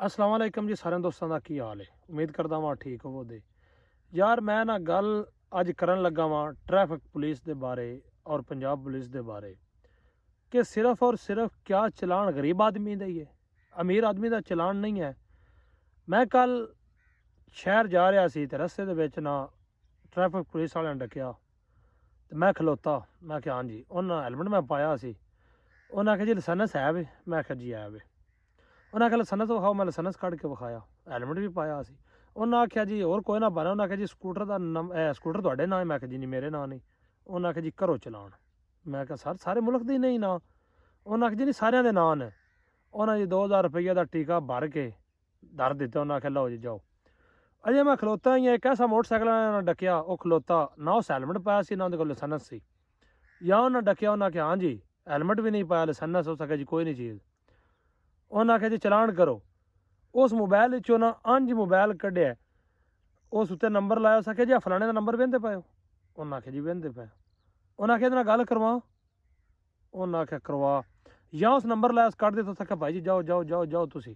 अस्सलाम वालेकुम जी सारे दोस्तों का की हाल है। उम्मीद करता वां ठीक होवोगे। यार मैं ना गल अज करन लगा वां ट्रैफिक पुलिस के बारे और पंजाब पुलिस के बारे कि सिर्फ और सिर्फ क्या चलान गरीब आदमी का ही है, अमीर आदमी का चलान नहीं है। मैं कल शहर जा रहा सी ते रस्ते दे विच ना ट्रैफिक पुलिस वाले ने डकिया ते मैं खलोता। मैं क्या हाँ जी, उन्हें हैलमेट मैं पाया सी। उन्हें आख्या जी लाइसेंस है वे? मैं आख्या जी है वे। उन्हें आख्या लाइसेंस विखाओ, मैं लाइसेंस कढ़ के विखाया, हैलमेट भी पाया सी। उन्हें आख्या जी होर कोई ना बना। उन्हें आख्या जी स्कूटर का स्कूटर तुहाडे नाम है? मैं आख्या जी नहीं मेरे नाम नहीं। उन्हें आख्या जी करो चलान। मैं आख्या सर सारे मुल्क दे नहीं ना? उन्हें आख्या जी नहीं सारिਆਂ ਦੇ ਨਾਂ ने। उन्हें जी 2000 रुपये का टीका भर के धर दिता। उन्हें आख्या लो जी जाओ। अजे मैं खलोता ही एक ऐसा मोटरसाइकिल ने डकिया, वह खलोता ना उस हैलमेट पाया सी ना उन्हें को लाइसेंस सी। या उन्हें डकिया, उन्हें आख्या हाँ जी हैलमेट भी नहीं पाया, लाइसेंस हो सके जी कोई नहीं चीज़। उन्हें आख्या जी चलान करो। उस मोबाइल चो ना 5 मोबाइल कढ़िया, उस उत्ते नंबर लाया। उस आख्या जी फलाने का नंबर वेंदे पाए हो? उन्हें आख्या जी वेंदे पाए। उन्हें आख्या इहदे नाल गल करवा। उन्हें आख्या करवा। या उस नंबर लाया, उस कट दिता। उस आख्या भाई जी जाओ जाओ जाओ जाओ तुसी।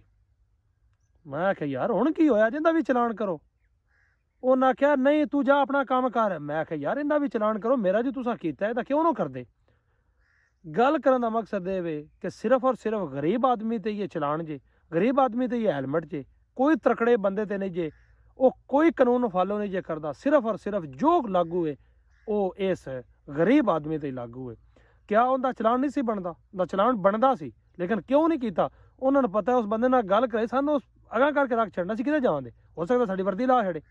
मैं आख्या यार हुण की होया, जिंदा भी चलान करो। उन्हें आख्या नहीं तू जा अपना काम कर। मैं आख्या यार इंदा भी चलान करो, मेरा जो तुसा कीता है क्यों ना करदे। गल करने का मकसद ये वे कि सिर्फ और सिर्फ गरीब आदमी ते ये चलान जे, गरीब आदमी ते ये हैलमेट जे, कोई तकड़े बंदे ते नहीं जे, वो कोई कानून फॉलो नहीं जे करता। सिर्फ और सिर्फ जो लागू है वो इस गरीब आदमी ते लागू है। क्या उनका चलान नहीं सी बनता? उनका चलान बनता सी, लेकिन क्यों नहीं किया? उन्होंने पता है उस बंदे नाल गल करे सानू उस अगां करके रख छड़ना सी, किते जान दे। हो सकता साडी वर्दी ला छड़े।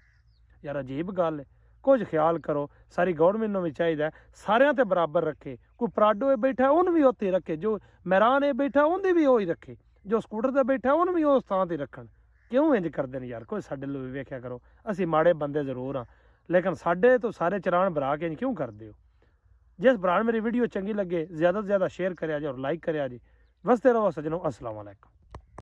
यार अजीब गल है। कुछ ख्याल करो, सारी गौरमेंट नूं भी चाहिए सारिਆਂ ते बराबर रखे। कोई पराडो बैठा उन्हें भी उत्थे रखे, जो मैरान बैठा उन्हें भी वही रखे, जो स्कूटर ते बैठा उन्हें भी उस थां ते रखन। क्यों इंज करते हैं यार? कोई साडे लो वेख्या करो। असीं माड़े बंदे जरूर हाँ, लेकिन साडे तो सारे चलान भरा के क्यों करते हो? जिस भरा मेरी वीडियो चंगी लगे ज़्यादा से ज़्यादा शेयर करें जी और लाइक करें जी। वसते रहो सजनों। अस्सलाम वालेकुम।